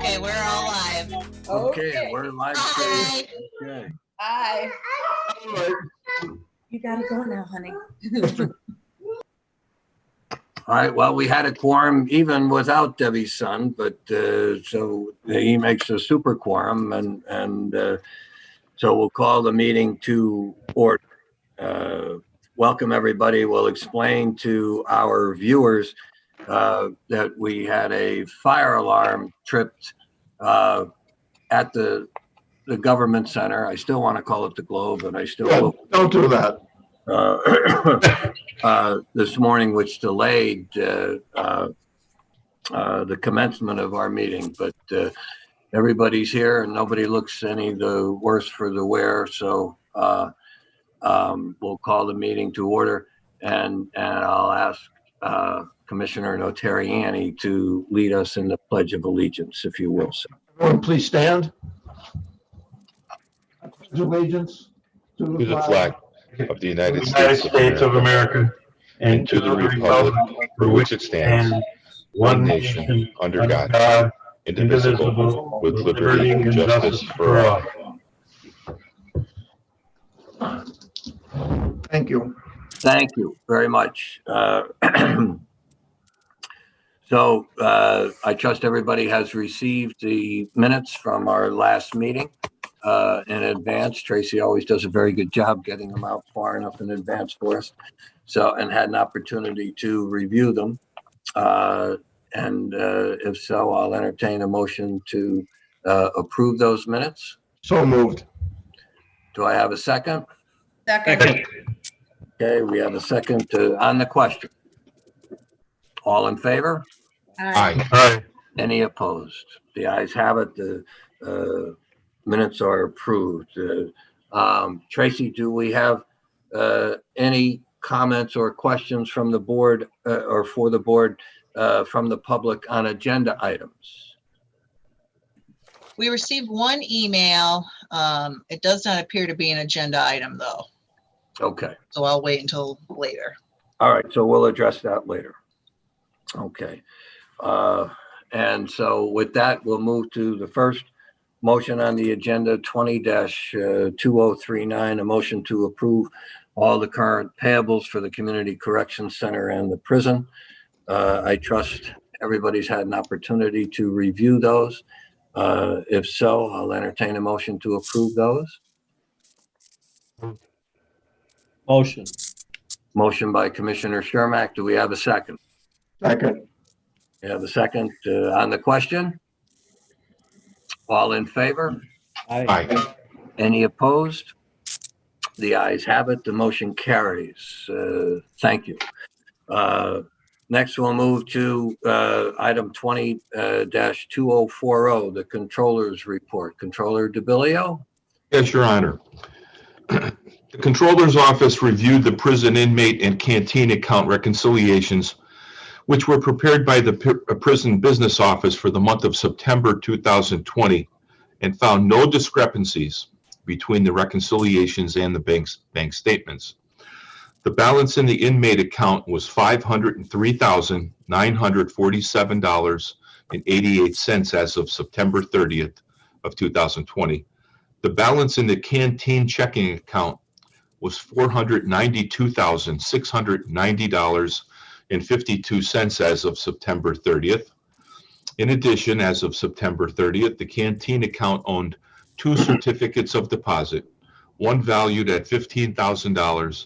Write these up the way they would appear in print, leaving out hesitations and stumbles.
Okay, we're all live. Okay, we're live. Hi. Okay. Hi. You gotta go now, honey. All right, well, we had a quorum even without Debbie's son, but so he makes a super quorum, and so we'll call the meeting to order. Welcome, everybody. We'll explain to our viewers that we had a fire alarm tripped at the government center. I still want to call it the Globe, and I still will. Don't do that. This morning, which delayed the commencement of our meeting, but everybody's here and nobody looks any the worse for the wear. So we'll call the meeting to order, and I'll ask Commissioner Notarianni to lead us in the Pledge of Allegiance, if you will, sir. Everyone, please stand. Pledge allegiance to the flag of the United States of America and to the republic for which it stands, one nation, under God, indivisible, with liberty and justice for all. Thank you. Thank you very much. So I trust everybody has received the minutes from our last meeting in advance. Tracy always does a very good job getting them out far enough in advance for us. So, and had an opportunity to review them. And if so, I'll entertain a motion to approve those minutes. So moved. Do I have a second? Second. Okay, we have a second on the question. All in favor? Aye. Any opposed? The ayes have it. The minutes are approved. Tracy, do we have any comments or questions from the board or for the board from the public on agenda items? We received one email. It does not appear to be an agenda item, though. Okay. So I'll wait until later. All right. So we'll address that later. Okay. And so with that, we'll move to the first motion on the agenda, 20-2039, a motion to approve all the current payables for the Community Corrections Center and the prison. I trust everybody's had an opportunity to review those. If so, I'll entertain a motion to approve those. Motion. Motion by Commissioner Chermak. Do we have a second? Second. We have a second on the question. All in favor? Aye. Any opposed? The ayes have it. The motion carries. Thank you. Next, we'll move to item 20-2040, the Controller's Report. Controller DiBileo? Yes, Your Honor. The Controller's Office reviewed the prison inmate and canteen account reconciliations, which were prepared by the Prison Business Office for the month of September 2020, and found no discrepancies between the reconciliations and the bank statements. The balance in the inmate account was $503,947.88 as of September 30th of 2020. The balance in the canteen checking account was $492,690.52 as of September 30th. In addition, as of September 30th, the canteen account owned two certificates of deposit, one valued at $15,000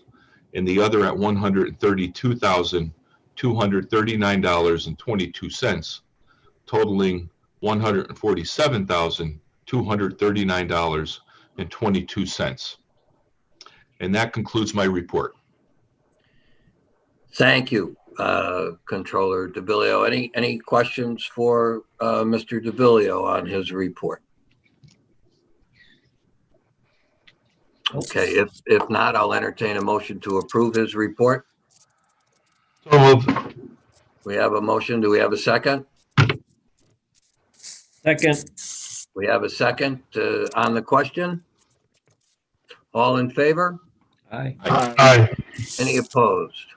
and the other at $132,239.22, totaling $147,239.22. And that concludes my report. Thank you, Controller DiBileo. Any questions for Mr. DiBileo on his report? Okay, if not, I'll entertain a motion to approve his report. So moved. We have a motion. Do we have a second? Second. We have a second on the question. All in favor? Aye. Aye. Any opposed?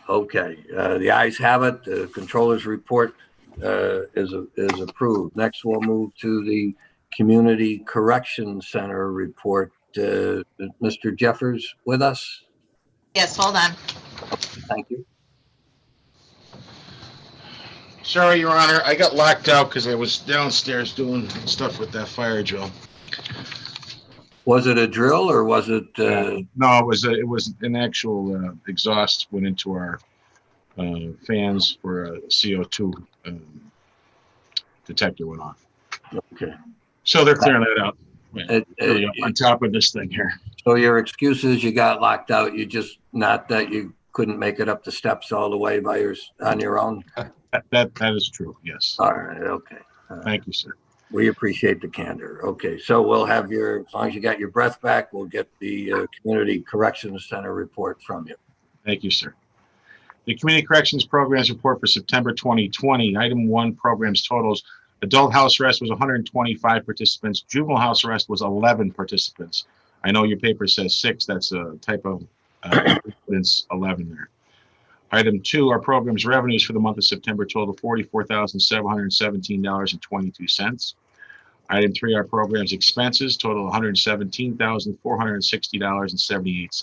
Okay, the ayes have it. The Controller's report is approved. Next, we'll move to the Community Correction Center report. Mr. Jeffers with us? Yes, hold on. Thank you. Sorry, Your Honor, I got locked out because I was downstairs doing stuff with that fire drill. Was it a drill or was it? No, it was an actual exhaust went into our fans for a CO2 detector went off. Okay. So they're clearing that out. Really It- on top of this thing here. So your excuse is you got locked out. You just, not that you couldn't make it up the steps all the way on your own? That is true. Yes. All right, okay. Thank you, sir. We appreciate the candor. Okay, so we'll have as long as you got your breath back, we'll get the Community Corrections Center report from you. Thank you, sir. The Community Corrections Programs Report for September 2020. Item 1, programs totals. Adult house arrest was 125 participants. Juvenile house arrest was 11 participants. I know your paper says 6. That's a typo. It's 11 there. Item 2, our program's revenues for the month of September total $44,717.22. Item 3, our program's expenses total $117,460.78.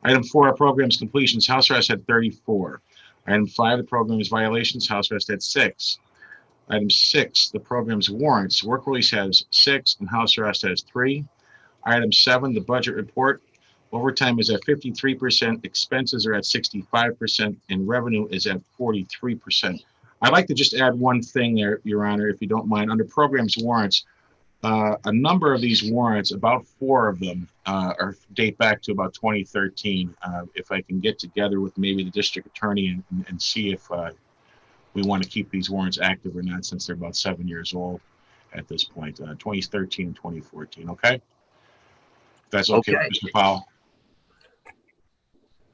Item 4, our program's completions. House arrest had 34. Item 5, the program's violations. House arrest had 6. Item 6, the program's warrants. Work release has 6 and house arrest has 3. Item 7, the budget report. Overtime is at 53%, expenses are at 65%, and revenue is at 43%. I'd like to just add one thing there, Your Honor, if you don't mind. Under programs warrants, a number of these warrants, about 4 of them, date back to about 2013. If I can get together with maybe the district attorney and see if we want to keep these warrants active or not, since they're about 7 years old at this point, 2013 and 2014, okay? If that's okay, Okay. Mr. Powell.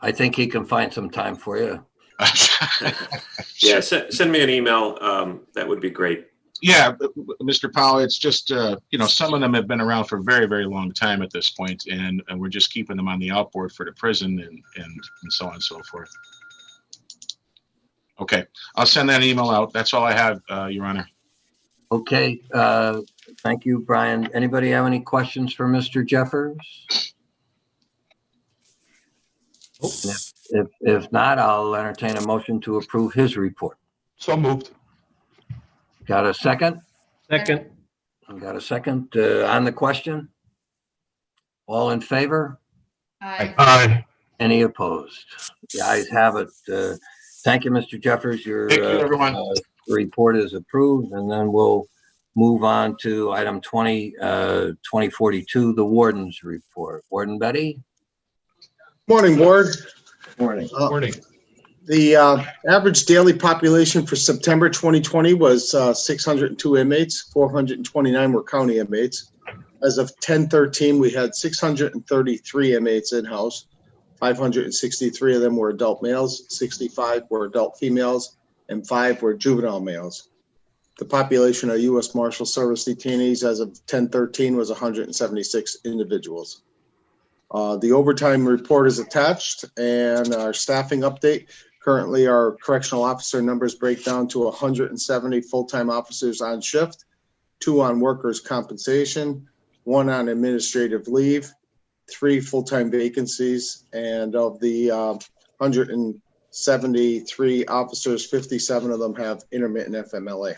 I think he can find some time for you. Yeah, send me an email. That would be great. Yeah, Mr. Powell, it's just, some of them have been around for a very, very long time at this point, and we're just keeping them on the outboard for the prison and so on and so forth. Okay, I'll send that email out. That's all I have, Your Honor. Okay, thank you, Brian. Anybody have any questions for Mr. Jeffers? If not, I'll entertain a motion to approve his report. So moved. Got a second? Second. Got a second on the question? All in favor? Aye. Aye. Any opposed? The ayes have it. Thank you, Mr. Jeffers. Your Thank you, everyone. report is approved, and then we'll move on to item 2042, the Warden's Report. Warden Betty? Morning, Board. Morning. Morning. The average daily population for September 2020 was 602 inmates. 429 were county inmates. As of 10/13, we had 633 inmates in-house. 563 of them were adult males, 65 were adult females, and 5 were juvenile males. The population of U.S. Marshal Service detainees as of 10/13 was 176 individuals. The overtime report is attached, and our staffing update. Currently, our correctional officer numbers break down to 170 full-time officers on shift, 2 on workers' compensation, 1 on administrative leave, 3 full-time vacancies, and of the 173 officers, 57 of them have intermittent FMLA.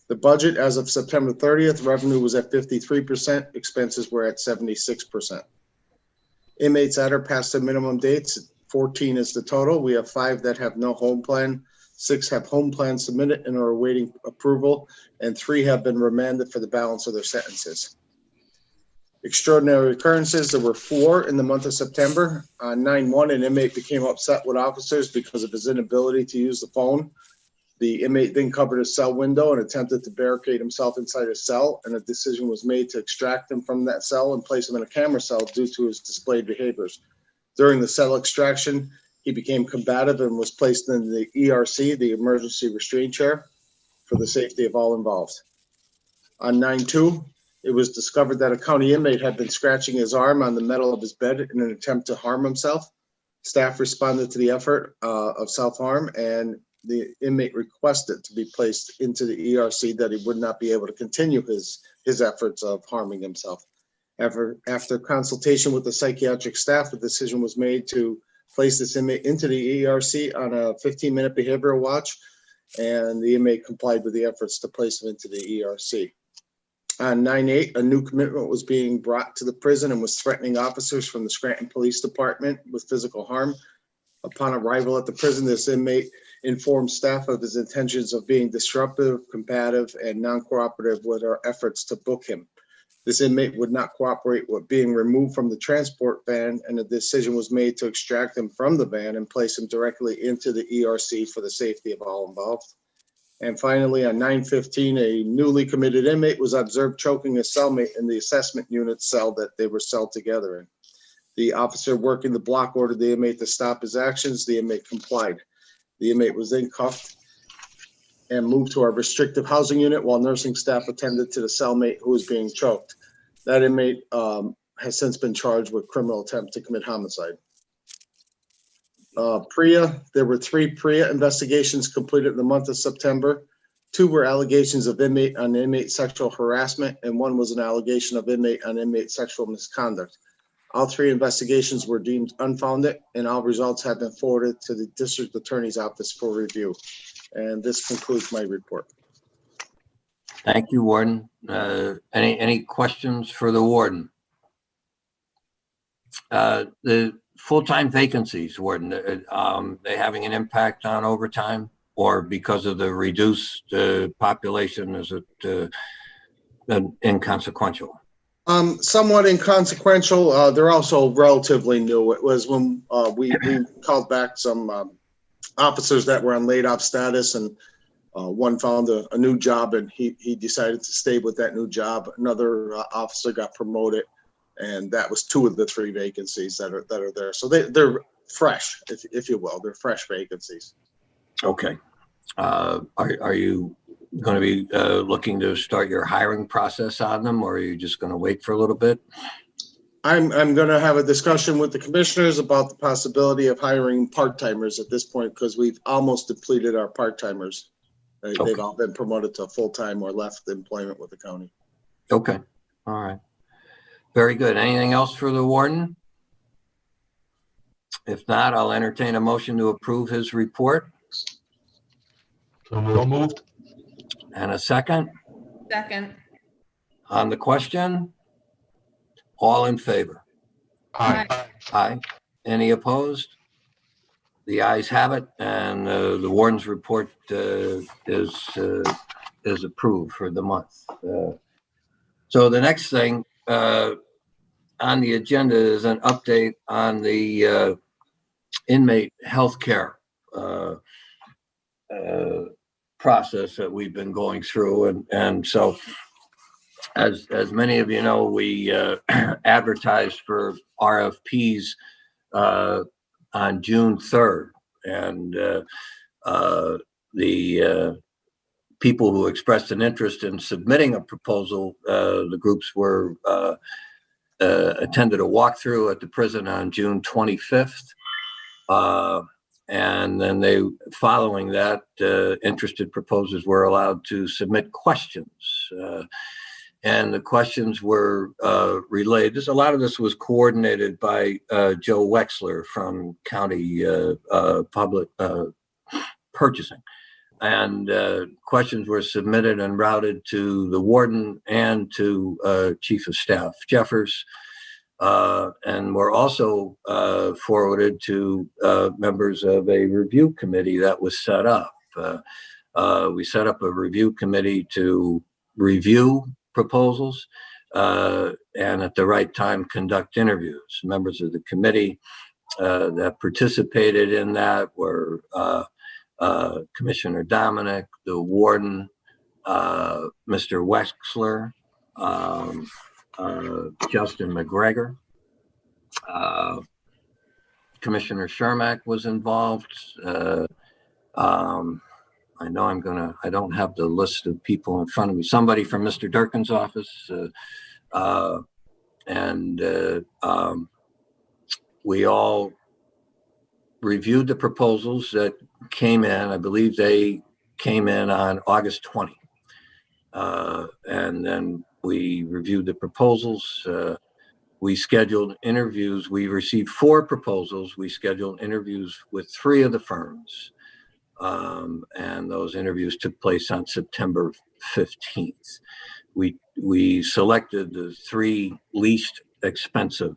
The budget as of September 30th, revenue was at 53%, expenses were at 76%. Inmates that are past the minimum dates, 14 is the total. We have 5 that have no home plan, 6 have home plans submitted and are awaiting approval, and 3 have been remanded for the balance of their sentences. Extraordinary occurrences, there were 4 in the month of September. On 9/1, an inmate became upset with officers because of his inability to use the phone. The inmate then covered his cell window and attempted to barricade himself inside his cell, and a decision was made to extract him from that cell and place him in a camera cell due to his displayed behaviors. During the cell extraction, he became combative and was placed in the ERC, the emergency restraint chair, for the safety of all involved. On 9/2, it was discovered that a county inmate had been scratching his arm on the metal of his bed in an attempt to harm himself. Staff responded to the effort of self-harm, and the inmate requested to be placed into the ERC, that he would not be able to continue his efforts of harming himself. After consultation with the psychiatric staff, a decision was made to place this inmate into the ERC on a 15-minute behavioral watch, and the inmate complied with the efforts to place him into the ERC. On 9/8, a new commitment was being brought to the prison and was threatening officers from the Scranton Police Department with physical harm. Upon arrival at the prison, this inmate informed staff of his intentions of being disruptive, combative, and non-cooperative with our efforts to book him. This inmate would not cooperate with being removed from the transport van, and a decision was made to extract him from the van and place him directly into the ERC for the safety of all involved. And finally, on 9/15, a newly committed inmate was observed choking a cellmate in the assessment unit cell that they were celled together in. The officer working the block ordered the inmate to stop his actions. The inmate complied. The inmate was then cuffed and moved to our restrictive housing unit while nursing staff attended to the cellmate who was being choked. That inmate has since been charged with criminal attempt to commit homicide. PREA, there were 3 PREA investigations completed in the month of September. 2 were allegations of inmate on inmate sexual harassment, and 1 was an allegation of inmate on inmate sexual misconduct. All 3 investigations were deemed unfounded, and all results have been forwarded to the district attorney's office for review. And this concludes my report. Thank you, Warden. Any questions for the warden? The full-time vacancies, Warden, they having an impact on overtime, or because of the reduced population, is it inconsequential? Somewhat inconsequential. They're also relatively new. It was when we called back some officers that were on laid-off status, and one found a new job, and he decided to stay with that new job. Another officer got promoted, and that was 2 of the 3 vacancies that are there. So they're fresh, if you will. They're fresh vacancies. Okay. Are you going to be looking to start your hiring process on them, or are you just going to wait for a little bit? I'm going to have a discussion with the commissioners about the possibility of hiring part-timers at this point, because we've almost depleted our part-timers. They've all been promoted to full-time or left employment with the county. Okay. All right. Very good. Anything else for the warden? If not, I'll entertain a motion to approve his report. So moved. And a second Second. on the question. All in favor? Aye. Aye. Any opposed? The ayes have it, and the warden's report is approved for the month. So the next thing on the agenda is an update on the inmate healthcare process that we've been going through, and so as many of you know, we advertised for RFPs on June 3rd, and the people who expressed an interest in submitting a proposal, the groups were attended a walkthrough at the prison on June 25th. And then following that, interested proposers were allowed to submit questions. And the questions were relayed. A lot of this was coordinated by Joe Wexler from County Public Purchasing. And questions were submitted and routed to the warden and to Chief of Staff Jeffers, and were also forwarded to members of a review committee that was set up. We set up a review committee to review proposals and at the right time conduct interviews. Members of the committee that participated in that were Commissioner Domenick, the warden, Mr. Wexler, Justin McGregor, Commissioner Chermak was involved. I know I don't have the list of people in front of me. Somebody from Mr. Durkin's office, and we all reviewed the proposals that came in. I believe they came in on August 20. And then we reviewed the proposals. We scheduled interviews. We received 4 proposals. We scheduled interviews with 3 of the firms. And those interviews took place on September 15th. We selected the 3 least expensive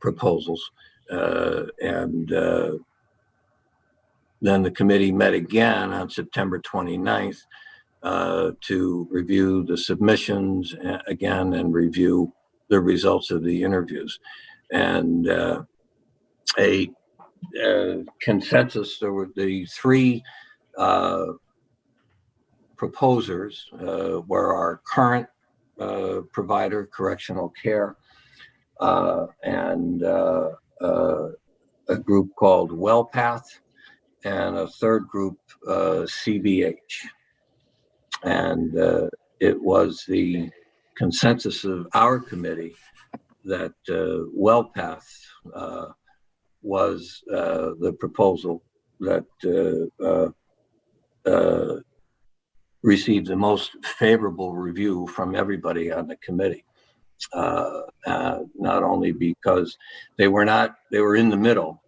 proposals. And then the committee met again on September 29th to review the submissions again and review the results of the interviews. And a consensus, there were the 3 proposers were our current provider, Correctional Care, and a group called WellPath, and a third group, CBH. And it was the consensus of our committee that WellPath was the proposal that received the most favorable review from everybody on the committee. Not only because they were in the middle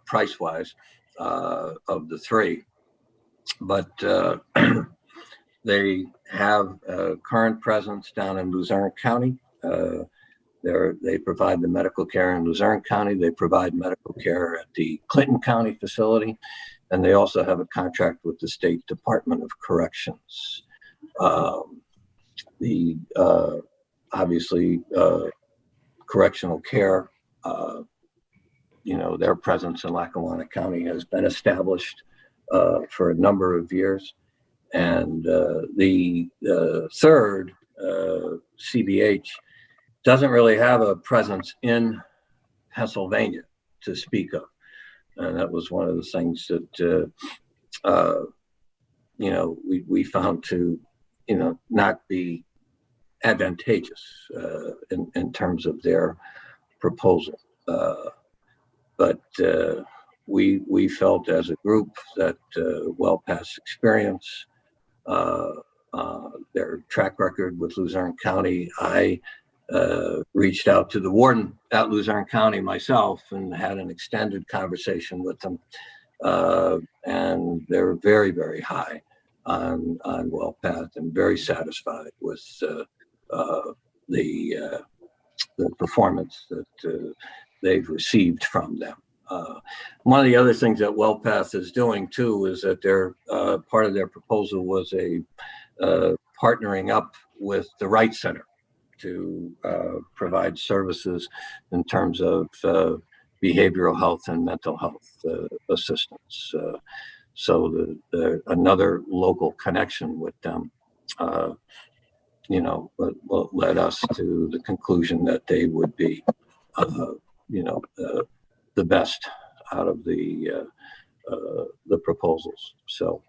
price-wise of the 3, but they have a current presence down in Luzerne County. They provide the medical care in Luzerne County. They provide medical care at the Clinton County facility, and they also have a contract with the State Department of Corrections. Obviously, Correctional Care, their presence in Lackawanna County has been established for a number of years. And the third, CBH, doesn't really have a presence in Pennsylvania to speak of. And that was one of the things that, we found to, not be advantageous in terms of their proposal. But we felt as a group that WellPath's experience, their track record with Luzerne County, I reached out to the warden at Luzerne County myself and had an extended conversation with them. And they're very, very high on WellPath and very satisfied with the performance that they've received from them. One of the other things that WellPath is doing too is that their part of their proposal was partnering up with the Wright Center to provide services in terms of behavioral health and mental health assistance. So another local connection with them, led us to the conclusion that they would be, the best out of the proposals. So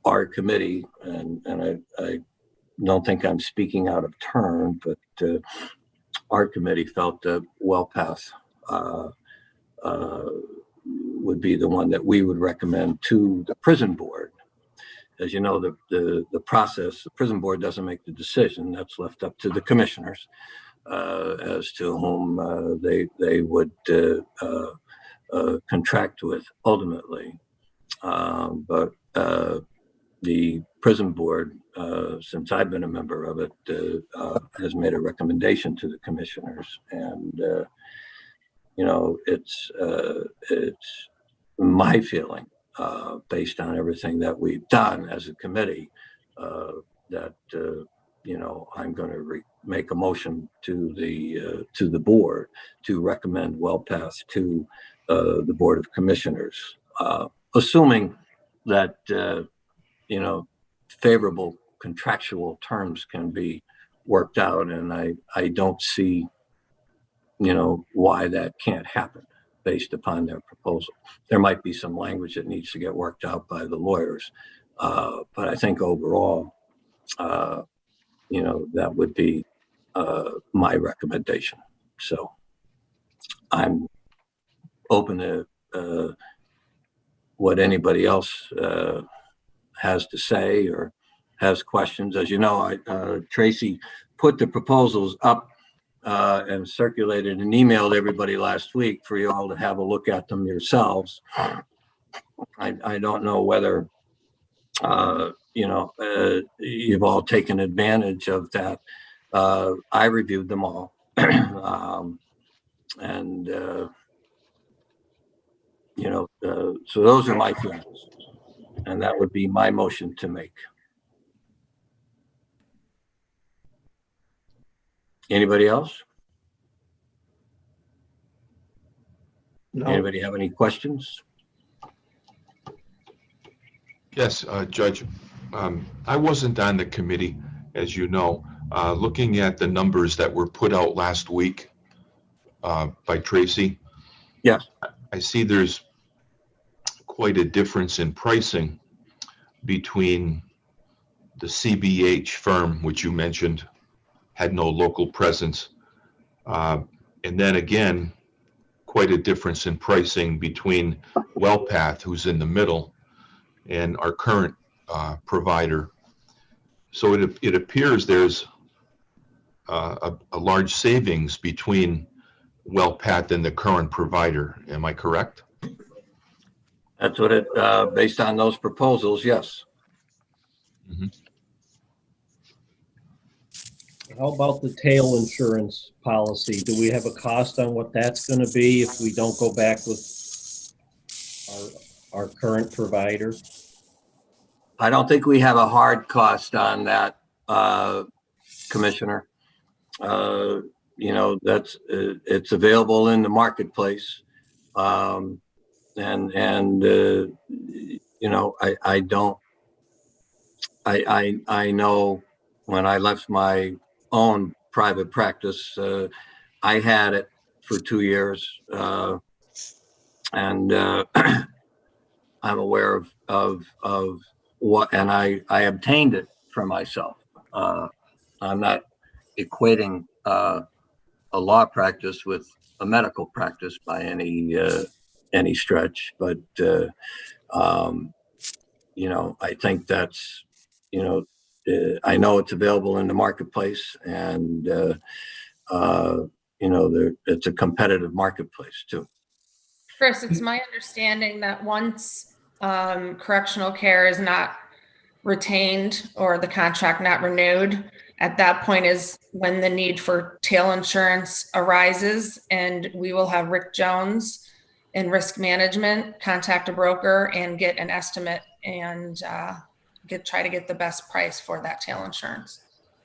our committee, and I don't think I'm speaking out of turn, but our committee felt that WellPath would be the one that we would recommend to the prison board. As you know, the process, the prison board doesn't make the decision. That's left up to the commissioners as to whom they would contract with ultimately. But the prison board, since I've been a member of it, has made a recommendation to the commissioners, and it's my feeling, based on everything that we've done as a committee, that I'm going to make a motion to the board to recommend WellPath to the Board of Commissioners, assuming that favorable contractual terms can be worked out, and I don't see why that can't happen based upon their proposal. There might be some language that needs to get worked out by the lawyers, but I think overall, that would be my recommendation. So I'm open to what anybody else has to say or has questions. As you know, Tracy put the proposals up and circulated and emailed everybody last week for you all to have a look at them yourselves. I don't know whether, you've all taken advantage of that. I reviewed them all. So those are my feelings. And that would be my motion to make. Anybody else? No. Anybody have any questions? Yes, Judge. I wasn't on the committee, as you know. Looking at the numbers that were put out last week by Tracy. Yes. I see there's quite a difference in pricing between the CBH firm, which you mentioned, had no local presence. And then again, quite a difference in pricing between WellPath, who's in the middle, and our current provider. So it appears there's a large savings between WellPath and the current provider. Am I correct? That's what based on those proposals, yes. Mm-hmm. How about the tail insurance policy? Do we have a cost on what that's going to be if we don't go back with our current provider? I don't think we have a hard cost on that, Commissioner. It's available in the marketplace. I know when I left my own private practice, I had it for 2 years, and I'm aware of what, and I obtained it for myself. I'm not equating a law practice with a medical practice by any stretch, but I think that's, I know it's available in the marketplace, and it's a competitive marketplace too. Chris, it's my understanding that once correctional care is not retained or the contract not renewed, at that point is when the need for tail insurance arises, and we will have Rick Jones in risk management contact a broker and get an estimate and try to get the best price for that tail insurance.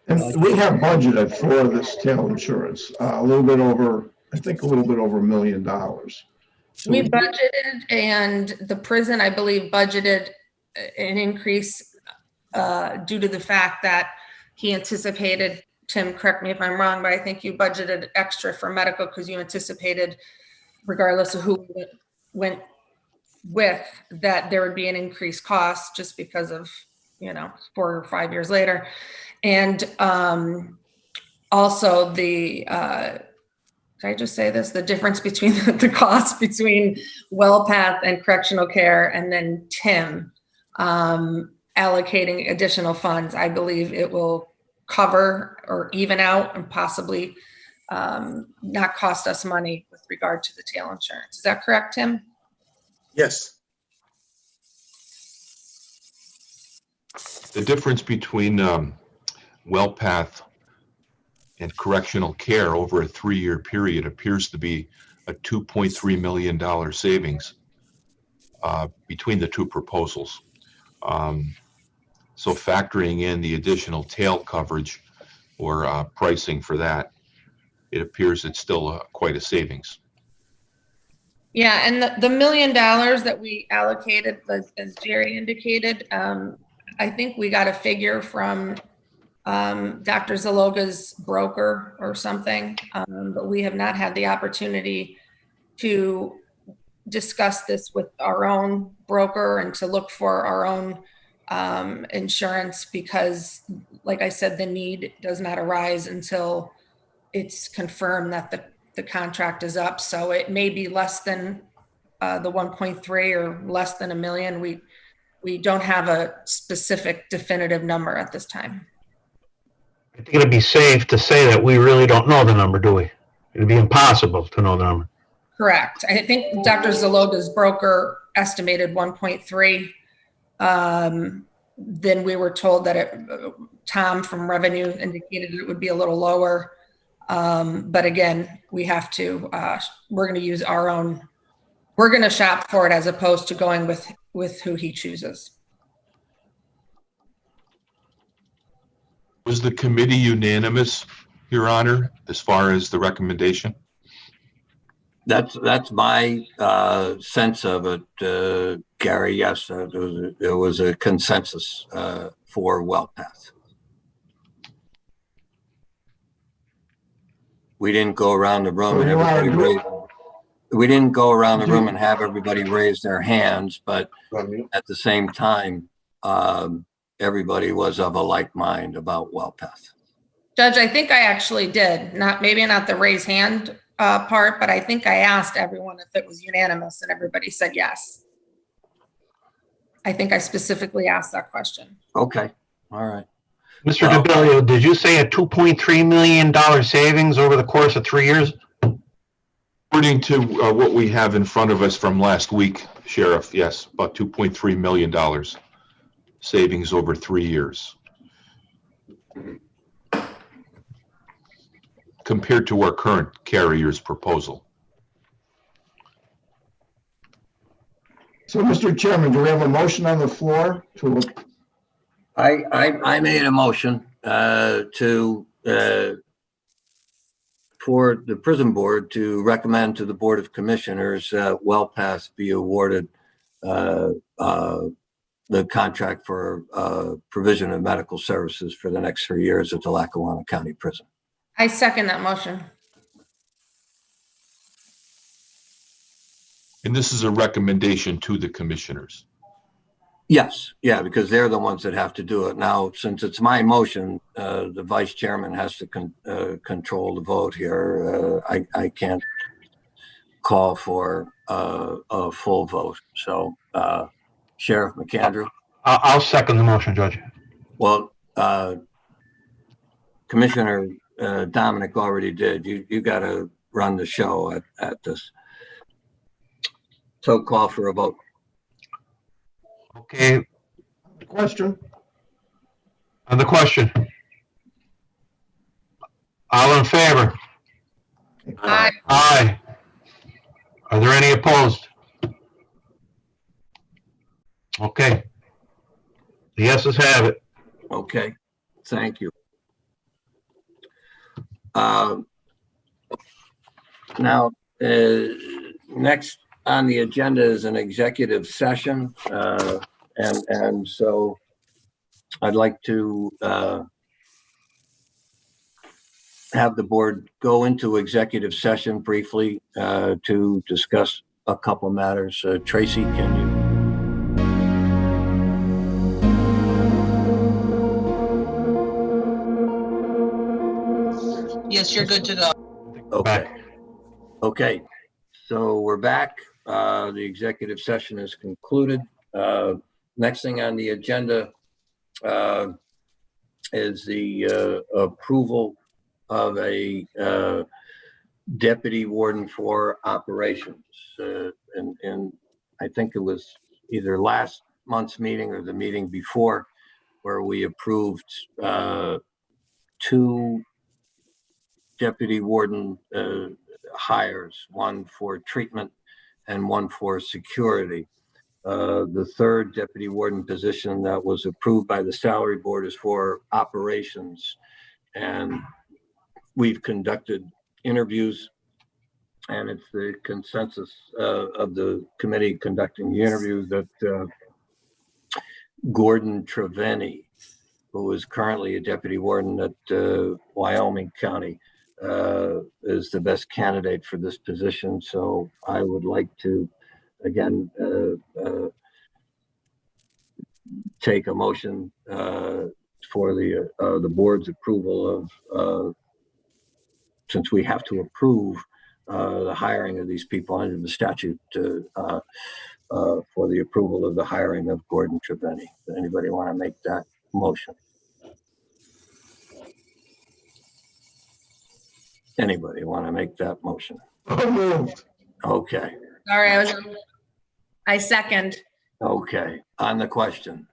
And we have budgeted for this tail insurance, a little bit over $1 million. So We budgeted, and the prison, I believe, budgeted an increase due to the fact that he anticipated, Tim, correct me if I'm wrong, but I think you budgeted extra for medical because you anticipated, regardless of who we went with, that there would be an increased cost just because of, 4 or 5 years later. And also the, did I just say this? The difference between the cost between WellPath and correctional care, and then Tim allocating additional funds. I believe it will cover or even out and possibly not cost us money with regard to the tail insurance. Is that correct, Tim? Yes. The difference between WellPath and correctional care over a 3-year period appears to be a $2.3 million savings between the two proposals. So factoring in the additional tail coverage or pricing for that, it appears it's still quite a savings. Yeah, and the $1 million that we allocated, as Jerry indicated, I think we got a figure from Dr. Zaloga's broker or something, but we have not had the opportunity to discuss this with our own broker and to look for our own insurance because, like I said, the need does not arise until it's confirmed that the the contract is up. So it may be less than the 1.3 or less than $1 million. We don't have a specific definitive number at this time. I think it'd be safe to say that we really don't know the number, do we? It'd be impossible to know the number. Correct. I think Dr. Zaloga's broker estimated 1.3. Then we were told that Tom from Revenue indicated it would be a little lower. But again, we have to, we're going to use our own, we're going to shop for it as opposed to going with who he chooses. Was the committee unanimous, Your Honor, as far as the recommendation? That's my sense of it, Gary. Yes, there was a consensus for WellPath. We didn't go around the room and we didn't go around the room and have everybody raise their hands, but at the same time, everybody was of a like mind about WellPath. Judge, I think I actually did. Maybe not the raise hand part, but I think I asked everyone if it was unanimous and everybody said yes. I think I specifically asked that question. Okay, all right. Mr. DiBileo, did you say a $2.3 million savings over the course of 3 years? According to what we have in front of us from last week, Sheriff, yes, about $2.3 million savings over 3 years. Compared to our current carrier's proposal. So, Mr. Chairman, do we have a motion on the floor to? I made a motion for the prison board to recommend to the Board of Commissioners WellPath be awarded the contract for provision of medical services for the next 3 years at the Lackawanna County Prison. I second that motion. And this is a recommendation to the commissioners. Yes, yeah, because they're the ones that have to do it. Now, since it's my motion, the vice chairman has to control the vote here. I can't call for a full vote. So, Sheriff McAndrew? I'll second the motion, Judge. Well, Commissioner Domenick already did. You got to run the show at this. So call for a vote. Okay. Question. On the question. All in favor? Aye. Aye. Are there any opposed? Okay. The yeses have it. Okay, thank you. Now, next on the agenda is an executive session, and so I'd like to have the board go into executive session briefly to discuss a couple matters. Tracy, can you? Yes, you're good to go. Okay. Okay. So we're back. The executive session is concluded. Next thing on the agenda is the approval of a deputy warden for operations. And I think it was either last month's meeting or the meeting before where we approved 2 deputy warden hires, one for treatment and one for security. The third deputy warden position that was approved by the salary board is for operations. And we've conducted interviews, and it's the consensus of the committee conducting the interviews that Gordon Treveni, who is currently a deputy warden at Wyoming County, is the best candidate for this position. So I would like to, again, take a motion for the board's approval of, since we have to approve the hiring of these people under the statute for the approval of the hiring of Gordon Treveni. Does anybody want to make that motion? Anybody want to make that motion? So moved. Okay, Sorry, I second. okay. On the question.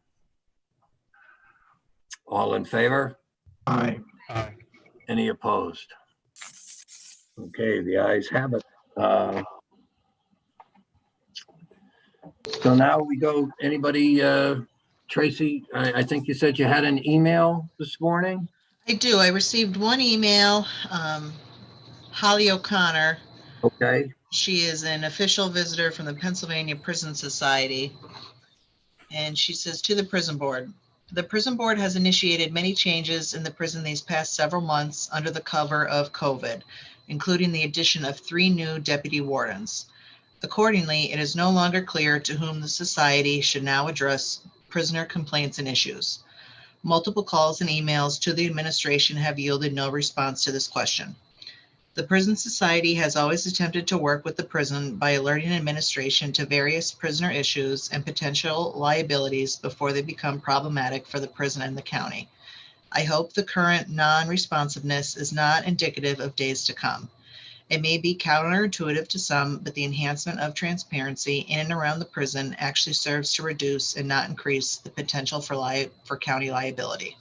All in favor? Aye. Any opposed? Okay, the ayes have it. So now we go, anybody, Tracy, I think you said you had an email this morning? I do. I received one email, Holly O'Connor. Okay, She is an official visitor from the Pennsylvania Prison Society. And she says, to the prison board, the prison board has initiated many changes in the prison these past several months under the cover of COVID, including the addition of 3 new deputy wardens. Accordingly, it is no longer clear to whom the society should now address prisoner complaints and issues. Multiple calls and emails to the administration have yielded no response to this question. The Prison Society has always attempted to work with the prison by alerting administration to various prisoner issues and potential liabilities before they become problematic for the prison and the county. I hope the current non-responsiveness is not indicative of days to come. It may be counterintuitive to some, but the enhancement of transparency in and around the prison actually serves to reduce and not increase the potential for county liability.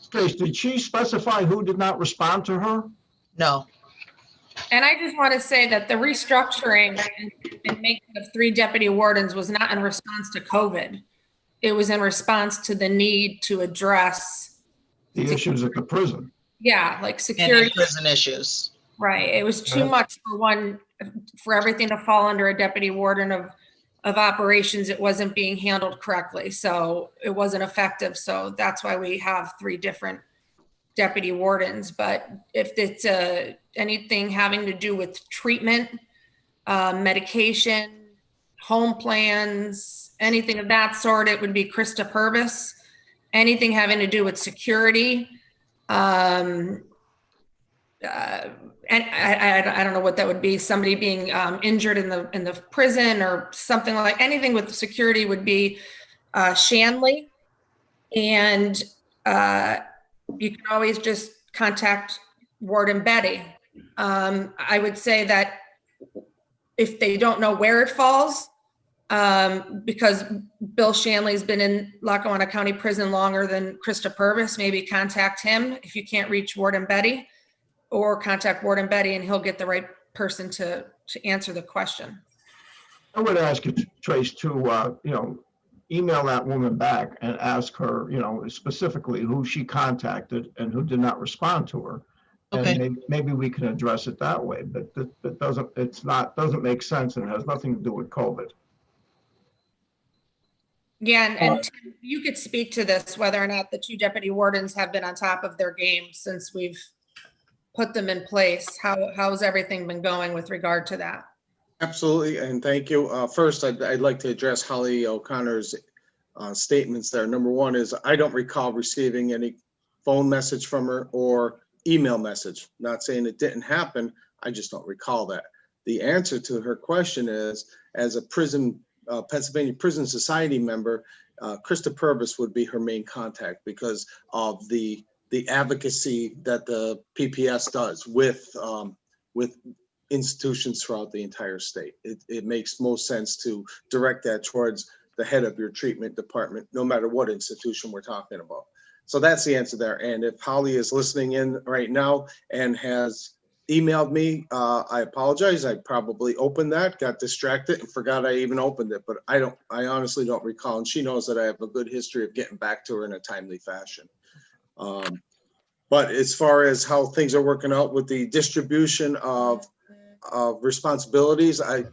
Trace, did she specify who did not respond to her? No. And I just want to say that the restructuring and making of 3 deputy wardens was not in response to COVID. It was in response to the need to address The issues at the prison. like And security. prison issues. Right. It was too much for everything to fall under a deputy warden of operations. It wasn't being handled correctly. So it wasn't effective. So that's why we have 3 different deputy wardens. But if it's anything having to do with treatment, medication, home plans, anything of that sort, it would be Krista Purvis. Anything having to do with security, and I don't know what that would be. Somebody being injured in the prison or something like anything with security would be Shanley. And you can always just contact Warden Betty. I would say that if they don't know where it falls, because Bill Shanley's been in Lackawanna County Prison longer than Krista Purvis, maybe contact him if you can't reach Warden Betty, or contact Warden Betty and he'll get the right person to answer the question. I would ask you, Trace, to, email that woman back and ask her, specifically who she contacted and who did not respond to her. Okay. And maybe we can address it that way, but that doesn't make sense and has nothing to do with COVID. Yeah, and Tim, you could speak to this, whether or not the 2 deputy wardens have been on top of their game since we've put them in place. How's everything been going with regard to that? Absolutely, and thank you. First, I'd like to address Holly O'Connor's statements there. Number one is I don't recall receiving any phone message from her or email message. Not saying it didn't happen, I just don't recall that. The answer to her question is, as a Pennsylvania Prison Society member, Krista Purvis would be her main contact because of the advocacy that the PPS does with institutions throughout the entire state. It makes most sense to direct that towards the head of your treatment department, no matter what institution we're talking about. So that's the answer there. And if Holly is listening in right now and has emailed me, I apologize. I probably opened that, got distracted and forgot I even opened it, but I honestly don't recall. And she knows that I have a good history of getting back to her in a timely fashion. But as far as how things are working out with the distribution of responsibilities, I'm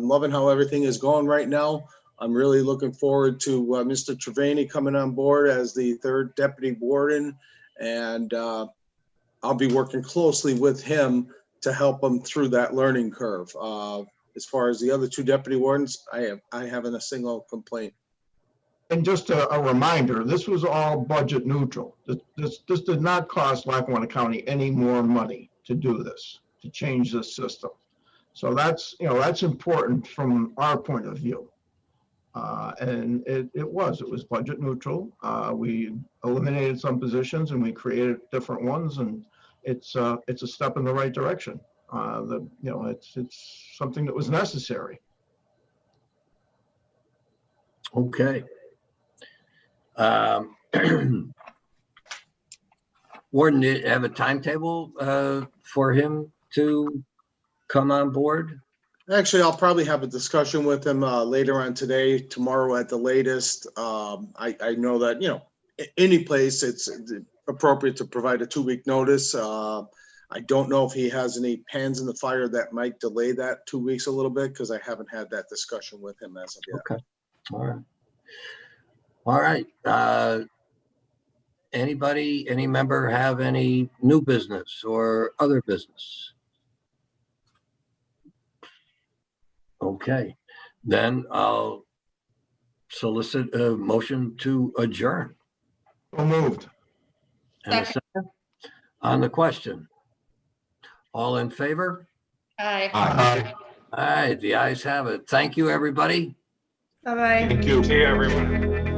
loving how everything is going right now. I'm really looking forward to Mr. Treveni coming on board as the 3rd deputy warden, and I'll be working closely with him to help him through that learning curve. As far as the other 2 deputy wardens, I haven't a single complaint. And just a reminder, this was all budget neutral. This did not cost Lackawanna County any more money. to do this, to change this system. So that's, that's important from our point of view. And it was budget neutral. We eliminated some positions and we created different ones, and it's a step in the right direction. It's something that was necessary. Okay. Warden, do you have a timetable for him to come on board? Actually, I'll probably have a discussion with him later on today, tomorrow at the latest. I know that, any place it's appropriate to provide a 2-week notice. I don't know if he has any pans in the fire that might delay that 2 weeks a little bit, because I haven't had that discussion with him as of yet. Okay. All right. Any member have any new business or other business? Okay, then I'll solicit a motion to adjourn. So moved. And a second on the question. All in favor? Aye. Aye. All right, the ayes have it. Thank you, everybody. Bye-bye. Thank you. See you, everyone.